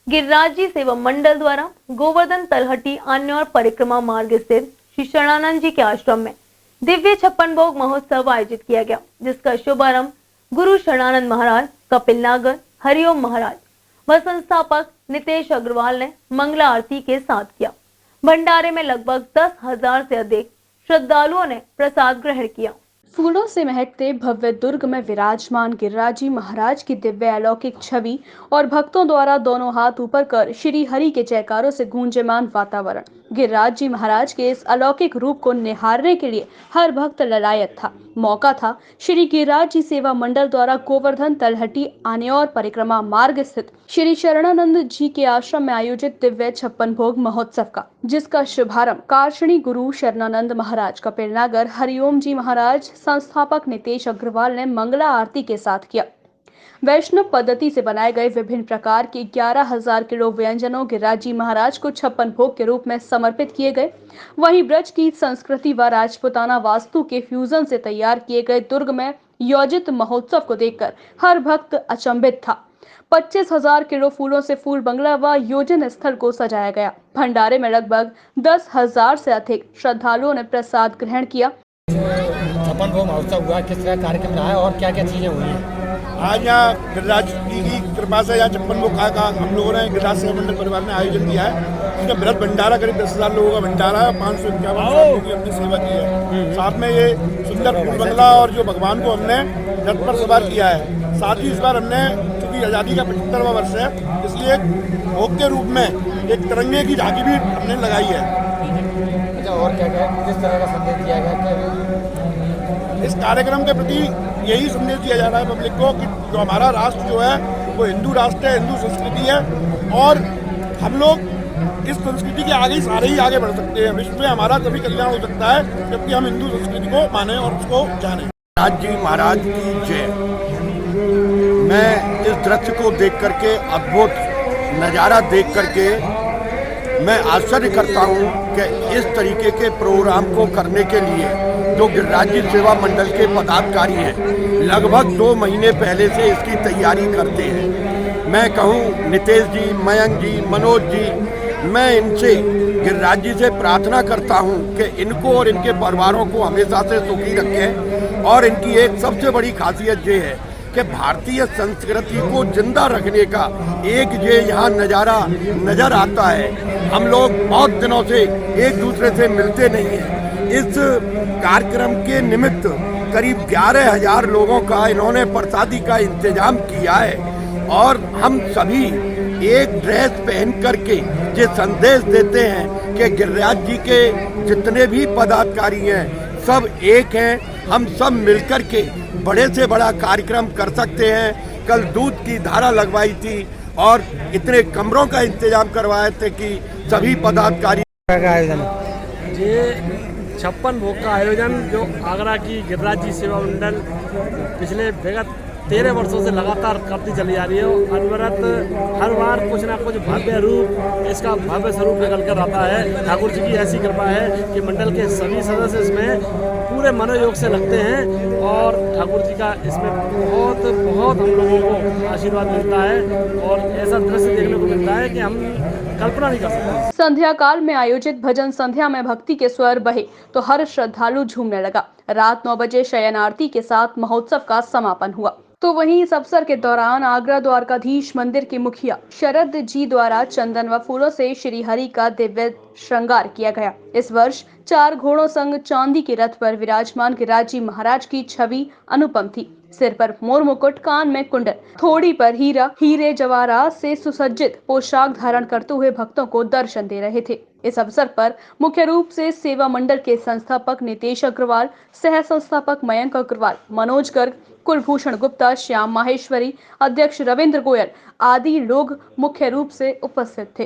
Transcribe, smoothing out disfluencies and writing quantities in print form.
गिरिराज जी सेवा मंडल द्वारा गोवर्धन तलहटी अन्य परिक्रमा मार्ग स्थित श्री शरणानंद जी के आश्रम में दिव्य 56 भोग महोत्सव आयोजित किया गया, जिसका शुभारंभ गुरु शरणानंद महाराज, कपिल नागर, हरिओम महाराज व संस्थापक नितेश अग्रवाल ने मंगला आरती के साथ किया। भंडारे में लगभग 10,000 से अधिक श्रद्धालुओं ने प्रसाद ग्रहण किया। फूलों से महकते भव्य दुर्ग में विराजमान गिरिराज जी महाराज की दिव्य अलौकिक छवि और भक्तों द्वारा दोनों हाथ ऊपर कर श्री हरि के जयकारों से गूंजयमान वातावरण। गिरिराज जी महाराज के इस अलौकिक रूप को निहारने के लिए हर भक्त ललायत था। मौका था श्री गिरिराज जी सेवा मंडल द्वारा गोवर्धन तलहटी आन्योर परिक्रमा मार्ग स्थित श्री शरणानंद जी के आश्रम में आयोजित दिव्य 56 भोग महोत्सव का, जिसका शुभारंभ कार्षणी गुरु शरणानंद महाराज, कपिल नागर, हरिओम जी महाराज, संस्थापक नितेश अग्रवाल ने मंगला आरती के साथ किया। वैष्णव पद्धति से बनाए गए विभिन्न प्रकार के 11,000 किलो व्यंजनों गिरिराज जी महाराज को 56 भोग के रूप में समर्पित किए गए। वहीं ब्रज की संस्कृति व राजपूताना वास्तु के फ्यूजन से तैयार किए गए दुर्ग में योजित महोत्सव को देखकर हर भक्त अचंभित था। 25,000 किलो फूलों से फूल बंगला व योजन स्थल को सजाया गया। भंडारे में लगभग 10,000 से अधिक श्रद्धालुओं ने प्रसाद ग्रहण किया। 56 भोग महोत्सव हुआ, किस तरह कार्यक्रम रहा है और क्या क्या चीजें हुई हैं? आज यहाँ गिरिराज जी की कृपा से यहाँ 56 भोग का हम लोगों ने गिरिराज सेवा मंडल परिवार ने आयोजन किया है। इसका बृहद भंडारा करीब 10,000 लोगों का भंडारा है। 551 लोगों की हमने सेवा की है। साथ में ये सुंदर फूल बंगला और जो भगवान को हमने रथ पर सवार किया है। साथ ही इस बार हमने, चूंकि आज़ादी का 75वां वर्ष है, इसलिए भोग के रूप में एक तिरंगे की झांकी भी हमने लगाई है। अच्छा, और क्या क्या किस तरह का संदेश दिया गया? इस कार्यक्रम के प्रति यही संदेश दिया जा रहा है पब्लिक को कि जो हमारा राष्ट्र जो है वो हिंदू राष्ट्र है, हिंदू संस्कृति है और हम लोग इस संस्कृति के आगे सारे ही आगे बढ़ सकते हैं। विश्व में हमारा तभी कल्याण हो सकता है जबकि हम हिंदू संस्कृति को माने और उसको जाने। गिरिराज जी महाराज की जय। मैं इस दृश्य को देख करके, अद्भुत नज़ारा देख करके मैं आश्चर्य करता हूँ कि इस तरीके के प्रोग्राम को करने के लिए जो गिरिराज जी सेवा मंडल के पदाधिकारी हैं, लगभग 2 महीने पहले से इसकी तैयारी करते हैं। मैं कहूँ नितेश जी, मयंक जी, मनोज जी, मैं इनसे, गिरिराज जी से प्रार्थना करता हूँ कि इनको और इनके परिवारों को हमेशा से सुखी रखें। और इनकी एक सबसे बड़ी खासियत ये है कि भारतीय संस्कृति को जिंदा रखने का एक ये यहाँ नज़ारा नज़र आता है। हम लोग बहुत दिनों से एक दूसरे से मिलते नहीं हैं। इस कार्यक्रम के निमित्त करीब 11,000 लोगों का इन्होंने प्रसादी का इंतजाम किया है और हम सभी एक ड्रेस पहन करके ये संदेश देते हैं कि गिरिराज जी के जितने भी पदाधिकारी हैं सब एक हैं। हम सब मिलकर के बड़े से बड़ा कार्यक्रम कर सकते हैं। कल दूध की धारा लगवाई थी और इतने कमरों का इंतजाम करवाए थे कि सभी पदाधिकारी ये 56 भोग का आयोजन जो आगरा की गिरिराज जी सेवा मंडल पिछले विगत 13 वर्षों से लगातार करती चली जा रही है। अनवरत हर बार कुछ ना कुछ भव्य रूप, इसका भव्य स्वरूप निकल कर आता है। ठाकुर जी की ऐसी कृपा है कि मंडल के सभी सदस्य इसमें पूरे मनोयोग से लगते हैं और ठाकुर जी का इसमें बहुत बहुत हम लोगों को आशीर्वाद मिलता है और ऐसा दृश्य देखने को मिलता है कि हम कल्पना नहीं कर सकते। संध्या काल में आयोजित भजन संध्या में भक्ति के स्वर बहे तो हर श्रद्धालु झूमने लगा। रात 9 बजे शयन आरती के साथ महोत्सव का समापन हुआ। तो वहीं इस अवसर के दौरान आगरा द्वारकाधीश मंदिर के मुखिया शरद जी द्वारा चंदन व फूलों से श्री हरि का दिव्य श्रृंगार किया गया। इस वर्ष 4 घोड़ों संग चांदी के रथ पर विराजमान गिरिराज जी महाराज की छवि अनुपम थी। सिर पर मोर मुकुट, कान में कुंडल, थोड़ी पर हीरे जवाहरात से सुसज्जित पोशाक धारण करते हुए भक्तों को दर्शन दे रहे थे। इस अवसर पर मुख्य रूप से सेवा मंडल के संस्थापक नितेश अग्रवाल, सह संस्थापक मयंक अग्रवाल, मनोज गर्ग, कुलभूषण गुप्ता, श्याम माहेश्वरी, अध्यक्ष रविंद्र गोयल आदि लोग मुख्य रूप से उपस्थित थे।